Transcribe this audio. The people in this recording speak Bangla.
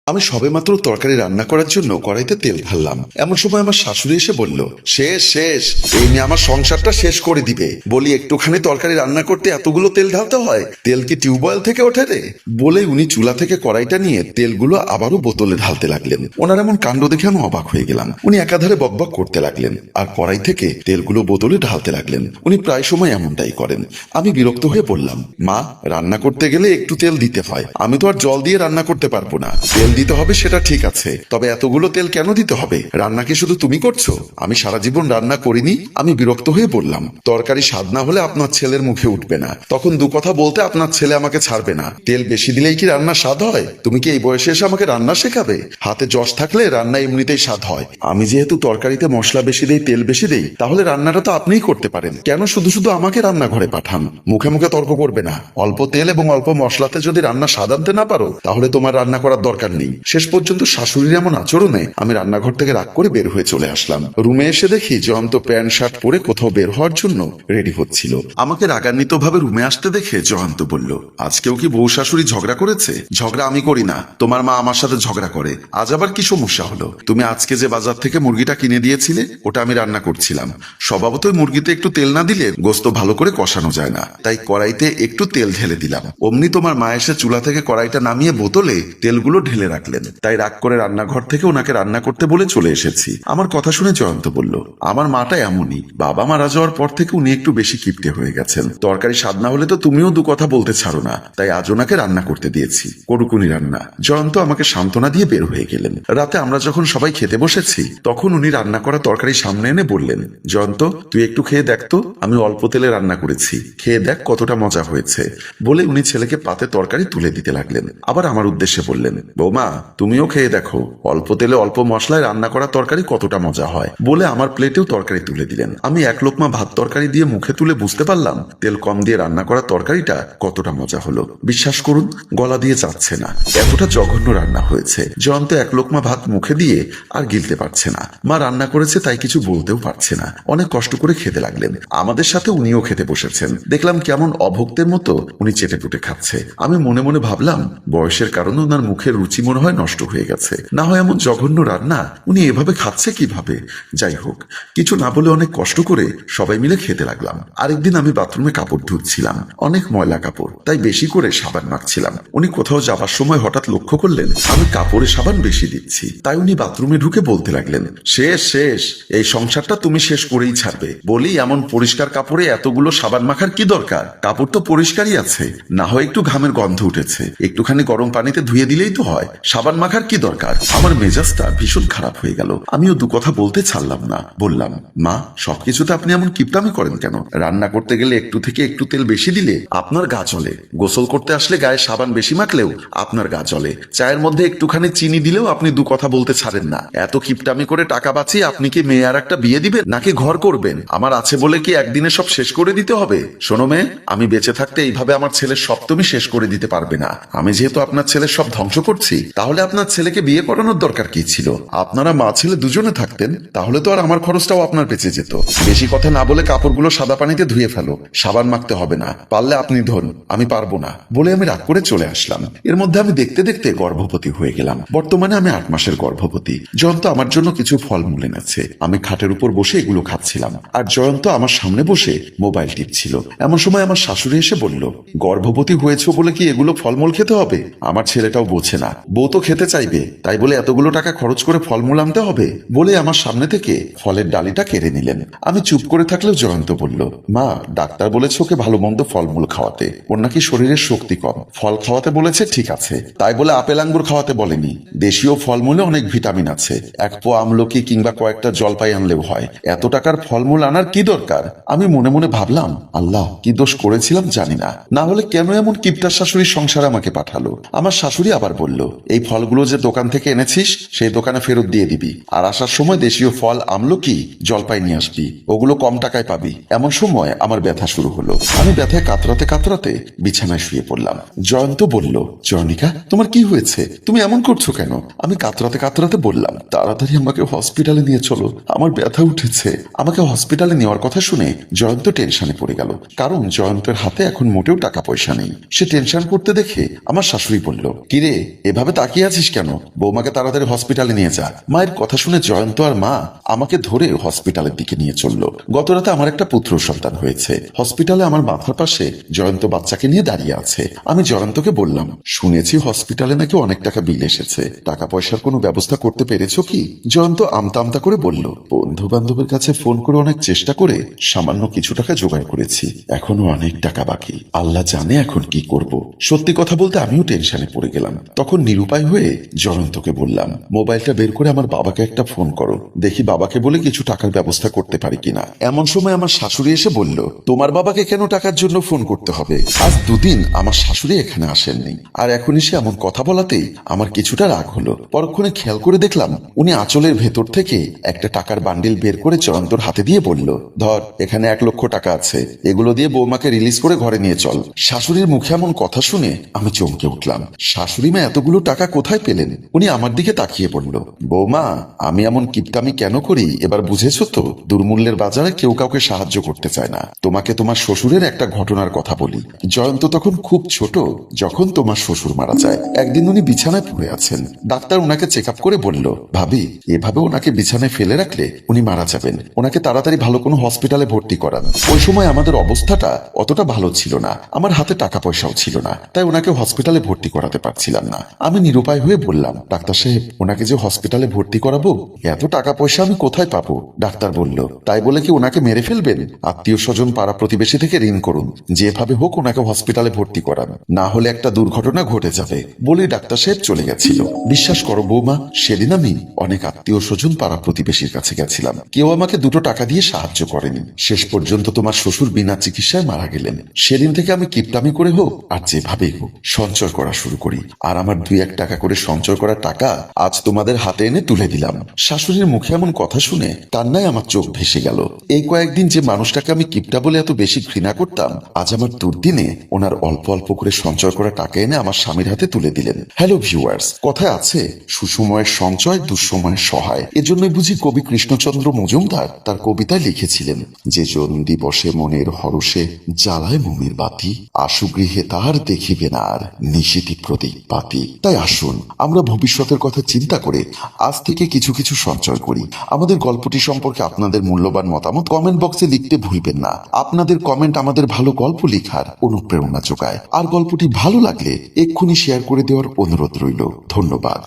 আমি সবেমাত্র তরকারি রান্না করার জন্য কড়াইতে তেল ঢাললাম, এমন সময় আমার শাশুড়ি এসে বলল, শেষ শেষ, এই নিয়ে আমার সংসারটা শেষ করে দিবে। বলি, একটুখানি তরকারি রান্না করতে এতগুলো তেল ঢালতে হয়? তেল কি টিউবওয়েল থেকে ওঠে রে? বলে উনি চুলা থেকে কড়াইটা নিয়ে তেলগুলো আবারও বোতলে ঢালতে লাগলেন। ওনার এমন কাণ্ড দেখে আমি অবাক হয়ে গেলাম। উনি একাধারে বকবক করতে লাগলেন আর কড়াই থেকে তেলগুলো বোতলে ঢালতে লাগলেন। উনি প্রায় সময় এমনটাই করেন। আমি বিরক্ত হয়ে বললাম, মা, রান্না করতে গেলে একটু তেল দিতে হয়, আমি তো আর জল দিয়ে রান্না করতে পারবো না। তেল দিতে হবে সেটা ঠিক আছে, তবে এতগুলো তেল কেন দিতে হবে? রান্না কি শুধু তুমি করছো? আমি সারা জীবন রান্না করিনি? আমি বিরক্ত হয়ে বললাম, তরকারি স্বাদ না হলে আপনার ছেলের মুখে উঠবে না, তখন দু কথা বলতে আপনার ছেলে আমাকে ছাড়বে না। তেল বেশি দিলেই কি রান্না স্বাদ হয়? তুমি কি এই বয়সে এসে আমাকে রান্না শেখাবে? হাতে যশ থাকলে রান্না এমনিতেই স্বাদ হয়। আমি যেহেতু তরকারিতে মশলা বেশি দেই, তেল বেশি দেই, তাহলে রান্নাটা তো আপনিই করতে পারেন, কেন শুধু শুধু আমাকে রান্নাঘরে পাঠান? মুখে মুখে তর্ক করবে না। অল্প তেল এবং অল্প মশলাতে যদি রান্না স্বাদ আনতে না পারো, তাহলে তোমার রান্না করার দরকার নেই। শেষ পর্যন্ত শাশুড়ির এমন আচরণে আমি রান্নাঘর থেকে রাগ করে বের হয়ে চলে আসলাম। রুমে এসে দেখি জয়ন্ত প্যান্ট শার্ট পরে কোথাও বের হওয়ার জন্য রেডি হচ্ছিল। আমাকে রাগান্বিত ভাবে রুমে আসতে দেখে জয়ন্ত বলল, আজকেও কি বউ শাশুড়ি ঝগড়া করেছে? ঝগড়া আমি করি না, তোমার মা আমার সাথে ঝগড়া করে। আজ আবার কি সমস্যা হলো? তুমি আজকে যে বাজার থেকে মুরগিটা কিনে দিয়েছিলে, ওটা আমি রান্না করছিলাম। স্বভাবতই মুরগিতে একটু তেল না দিলে গোস্ত ভালো করে কষানো যায় না, তাই কড়াইতে একটু তেল ঢেলে দিলাম। অমনি তোমার মা এসে চুলা থেকে কড়াইটা নামিয়ে বোতলে তেলগুলো ঢেলে রাখলেন। তাই রাগ করে রান্নাঘর থেকে ওনাকে রান্না করতে বলে চলে এসেছি। আমার কথা শুনে জয়ন্ত বলল, আমার মাটা এমনই, বাবা মারা যাওয়ার পর থেকে উনি একটু বেশি কিপটে হয়ে গেছেন। তরকারি স্বাদ না হলে তো তুমিও দু কথা বলতে ছাড়ো না, তাই আজ ওনাকে রান্না করতে দিয়েছি, করুকুনি রান্না। জয়ন্ত আমাকে সান্ত্বনা দিয়ে বের হয়ে গেলেন। রাতে আমরা যখন সবাই খেতে বসেছি, তখন উনি রান্না করা তরকারি সামনে এনে বললেন, জয়ন্ত, তুই একটু খেয়ে দেখ তো, আমি অল্প তেলে রান্না করেছি, খেয়ে দেখ কতটা মজা হয়েছে। বলে উনি ছেলেকে পাতে তরকারি তুলে দিতে লাগলেন। আবার আমার উদ্দেশ্যে বললেন, বৌমা, তুমিও খেয়ে দেখো, অল্প তেলে অল্প মশলায় রান্না করা তরকারি কতটা মজা হয়। বলে আমার প্লেটেও তরকারি তুলে দিলেন। আমি এক লোকমা ভাত তরকারি দিয়ে মুখে তুলে বুঝতে পারলাম তেল কম দিয়ে রান্না করা তরকারিটা কতটা মজা হলো। বিশ্বাস করুন, গলা দিয়ে যাচ্ছে না, এতটা জঘন্য রান্না হয়েছে। জয়ন্ত এক লোকমা ভাত মুখে দিয়ে আর গিলতে পারছে না। মা রান্না করেছে তাই কিছু বলতেও পারছে না। অনেক কষ্ট করে খেতে লাগলেন। আমাদের সাথে উনিও খেতে বসেছেন। দেখলাম কেমন অভুক্তের মতো উনি চেটে পুটে খাচ্ছে। আমি মনে মনে ভাবলাম, বয়সের কারণে ওনার মুখের রুচি মনে হয় নষ্ট হয়ে গেছে, না হয় এমন জঘন্য রান্না উনি এভাবে খাচ্ছে কিভাবে? যাই হোক, কিছু না বলে অনেক কষ্ট করে সবাই মিলে খেতে লাগলাম। আরেকদিন আমি বাথরুমে কাপড় ধুচ্ছিলাম, অনেক ময়লা কাপড়, তাই বেশি করে সাবান মাখছিলাম। উনি কোথাও যাবার সময় হঠাৎ লক্ষ্য করলেন আমি কাপড়ে সাবান বেশি দিচ্ছি, তাই উনি বাথরুমে ঢুকে বলতে লাগলেন, শেষ শেষ, এই সংসারটা তুমি শেষ করেই ছাড়বে। বলি, এমন পরিষ্কার কাপড়ে এতগুলো সাবান মাখার কি দরকার? কাপড় তো পরিষ্কারই আছে, না হয় একটু ঘামের গন্ধ উঠেছে, একটুখানি গরম পানিতে ধুয়ে দিলেই তো হয়, সাবান মাখার কি দরকার? আমার মেজাজটা ভীষণ খারাপ হয়ে গেল। আমিও দু কথা বলতে ছাড়লাম না। বললাম, মা, সবকিছুতে আপনি এমন কিপটামি করেন কেন? রান্না করতে গেলে একটু থেকে একটু তেল বেশি দিলে আপনার গা জ্বলে, গোসল করতে আসলে গায়ে সাবান বেশি মাখলেও আপনার গা জ্বলে, চায়ের মধ্যে একটুখানি চিনি দিলেও আপনি দু কথা বলতে ছাড়েন না। এত কিপটামি করে টাকা বাঁচিয়ে আপনি কি মেয়ে আর একটা বিয়ে দিবেন, নাকি ঘর করবেন? আমার আছে বলে কি একদিনে সব শেষ করে দিতে হবে? শোনো মেয়ে, আমি বেঁচে থাকতে এইভাবে আমার ছেলের সব তুমি শেষ করে দিতে পারবে না। আমি যেহেতু আপনার ছেলের সব ধ্বংস করছি, তাহলে আপনার ছেলেকে বিয়ে করানোর দরকার কি ছিল? আপনারা মা ছেলে দুজনে থাকতেন, তাহলে তো আর আমার খরচটাও আপনার বেঁচে যেত। বেশি কথা না বলে কাপড়গুলো সাদা পানিতে ধুয়ে ফেলো, সাবান মাখতে হবে না, পারলে আপনি ধরুন, আমি পারবো না। বলে আমি রাগ করে চলে আসলাম। এর মধ্যে আমি দেখতে দেখতে গর্ভবতী হয়ে গেলাম। বর্তমানে আমি 8 মাসের গর্ভবতী। জয়ন্ত আমার জন্য কিছু ফলমূল এনেছে। আমি খাটের উপর বসে এগুলো খাচ্ছিলাম, আর জয়ন্ত আমার সামনে বসে মোবাইল টিপছিল। এমন সময় আমার শাশুড়ি এসে বলল, গর্ভবতী হয়েছো বলে কি এগুলো ফলমূল খেতে হবে? আমার ছেলেটাও বোঝে না, বউ তো খেতে চাইবে, তাই বলে এতগুলো টাকা খরচ করে ফলমূল আনতে হবে? বলে আমার সামনে থেকে ফলের ডালিটা কেড়ে নিলেন। আমি চুপ করে থাকলেও জয়ন্ত বলল, মা, ডাক্তার বলেছে ওকে ভালো মন্দ ফলমূল খাওয়াতে, ওর নাকি শরীরের শক্তি কম, ফল খাওয়াতে বলেছে। ঠিক আছে, তাই বলে আপেল আঙ্গুর খাওয়াতে বলেনি। দেশীয় ফলমূলে অনেক ভিটামিন আছে, এক পো আমলকি কিংবা কয়েকটা জলপাই আনলেও হয়। এত টাকার ফলমূল আনার কি দরকার? আমি মনে মনে ভাবলাম, আল্লাহ, কি দোষ করেছিলাম জানি না, না হলে কেন এমন কিপটার শাশুড়ির সংসারে আমাকে পাঠালো? আমার শাশুড়ি আবার বলল, এই ফলগুলো যে দোকান থেকে এনেছিস সেই দোকানে ফেরত দিয়ে দিবি, আর আসার সময় দেশীয় ফল আমলকি জলপাই নিয়ে আসবি, ওগুলো কম টাকায় পাবি। এমন সময় আমার ব্যথা শুরু হলো। আমি ব্যথায় কাতরাতে কাতরাতে বিছানায় শুয়ে পড়লাম। জয়ন্ত বলল, জয়নিকা, তোমার কি হয়েছে? তুমি এমন করছো কেন? আমি কাতরাতে কাতরাতে বললাম, তাড়াতাড়ি আমাকে হসপিটালে নিয়ে চলো, আমার ব্যথা উঠেছে। আমাকে হসপিটালে নেওয়ার কথা শুনে জয়ন্ত টেনশনে পড়ে গেল, কারণ জয়ন্তের হাতে এখন মোটেও টাকা পয়সা নেই। সে টেনশন করতে দেখে আমার শাশুড়ি বলল, কিরে, এভাবে তাকিয়ে আছিস কেন? বৌমাকে তাড়াতাড়ি হসপিটালে নিয়ে যা। মায়ের কথা শুনে জয়ন্ত আর মা আমাকে ধরে হসপিটালের দিকে নিয়ে চলল। গতরাতে আমার একটা পুত্র সন্তান হয়েছে। হসপিটালে আমার মাথার পাশে জয়ন্ত বাচ্চাকে নিয়ে দাঁড়িয়ে আছে। আমি জয়ন্তকে বললাম, শুনেছি হসপিটালে নাকি অনেক টাকা বিল এসেছে, টাকা পয়সার কোনো ব্যবস্থা করতে পেরেছো কি? জয়ন্ত আমতা আমতা করে বলল, বন্ধু বান্ধবের কাছে ফোন করে অনেক চেষ্টা করে সামান্য কিছু টাকা জোগাড় করেছি, এখনো অনেক টাকা বাকি। আল্লাহ জানে এখন কি করব। সত্যি কথা বলতে আমিও টেনশনে পড়ে গেলাম। তখন নিরুপায় হয়ে জয়ন্তকে বললাম, মোবাইলটা বের করে আমার বাবাকে একটা ফোন করো, দেখি বাবাকে বলে কিছু টাকার ব্যবস্থা করতে পারি কিনা। এমন সময় আমার শাশুড়ি এসে বলল, তোমার বাবাকে কেন টাকার জন্য ফোন করতে হবে? আজ দুদিন আমার শাশুড়ি এখানে আসেননি, আর এখন এসে এমন কথা বলাতেই আমার কিছুটা রাগ হলো। পরক্ষণে খেয়াল করে দেখলাম উনি আঁচলের ভেতর থেকে একটা টাকার বান্ডিল বের করে জয়ন্তর হাতে দিয়ে বলল, ধর, এখানে 1,00,000 টাকা আছে, এগুলো দিয়ে বৌমাকে রিলিজ করে ঘরে নিয়ে চল। শাশুড়ির মুখে এমন কথা শুনে আমি চমকে উঠলাম। শাশুড়ি মা এতগুলো টাকা কোথায় পেলেন? উনি আমার দিকে তাকিয়ে বলল, বৌমা, আমি এমন কিপটামি কেন করি এবার বুঝেছো তো? দুর্মূল্যের বাজারে কেউ কাউকে সাহায্য করতে চায় না। তোমাকে তোমার শ্বশুরের একটা ঘটনার কথা বলি। জয়ন্ত তখন খুব ছোট, যখন তোমার শ্বশুর মারা যায়। একদিন উনি বিছানায় পড়ে আছেন। ডাক্তার ওনাকে চেক আপ করে বলল, ভাবি, এভাবে ওনাকে বিছানায় ফেলে রাখলে উনি মারা যাবেন, ওনাকে তাড়াতাড়ি ভালো কোনো হসপিটালে ভর্তি করান। ওই সময় আমাদের অবস্থাটা অতটা ভালো ছিল না, আমার হাতে টাকা পয়সাও ছিল না, তাই ওনাকে হসপিটালে ভর্তি করাতে পারছিলাম না। আমি নিরুপায় হয়ে বললাম, ডাক্তার সাহেব, ওনাকে যে হসপিটালে ভর্তি করাবো, এত টাকা পয়সা আমি কোথায় পাবো? ডাক্তার বলল, তাই বলে কি ওনাকে মেরে ফেলবেন? আত্মীয় স্বজন পাড়া প্রতিবেশী থেকে ঋণ করুন, যেভাবে হোক ওনাকে হসপিটালে ভর্তি করান, না হলে একটা দুর্ঘটনা ঘটে যাবে। বলে ডাক্তার সাহেব চলে গেছিল। বিশ্বাস করো বৌমা, সেদিন আমি অনেক আত্মীয় স্বজন পাড়া প্রতিবেশীর কাছে গেছিলাম, কেউ আমাকে 2 টাকা দিয়ে সাহায্য করেনি। শেষ পর্যন্ত তোমার শ্বশুর বিনা চিকিৎসায় মারা গেলেন। সেদিন থেকে আমি কিপটামি করে হোক আর যেভাবেই হোক সঞ্চয় করা শুরু করি, আর আমার 2-1 টাকা করে সঞ্চয় করা টাকা আজ তোমাদের হাতে এনে তুলে দিলাম। শাশুড়ির মুখে এমন কথা শুনে কান্নায় আমার চোখ ভেসে গেল। এই কয়েকদিন যে মানুষটাকে আমি কিপটা বলে এত বেশি ঘৃণা করতাম, আজ আমার দুর্দিনে ওনার অল্প অল্প করে সঞ্চয় করা টাকা এনে আমার স্বামীর হাতে তুলে দিলেন। হ্যালো ভিউয়ার্স, কথায় আছে, সুসময়ের সঞ্চয় দুঃসময়ের সহায়। এজন্যই বুঝি কবি কৃষ্ণচন্দ্র মজুমদার তার কবিতায় লিখেছিলেন, যে জন দিবসে মনের হরষে জ্বালায় মোমের বাতি, আশু গৃহে তার দেখিবে না আর নিশিতি প্রদীপ বাতি। তাই আসুন আমরা ভবিষ্যতের কথা চিন্তা করে আজ থেকে কিছু কিছু সঞ্চয় করি। আমাদের গল্পটি সম্পর্কে আপনাদের মূল্যবান মতামত কমেন্ট বক্সে লিখতে ভুলবেন না। আপনাদের কমেন্ট আমাদের ভালো গল্প লেখার অনুপ্রেরণা যোগায়। আর গল্পটি ভালো লাগলে এক্ষুনি শেয়ার করে দেওয়ার অনুরোধ রইল। ধন্যবাদ।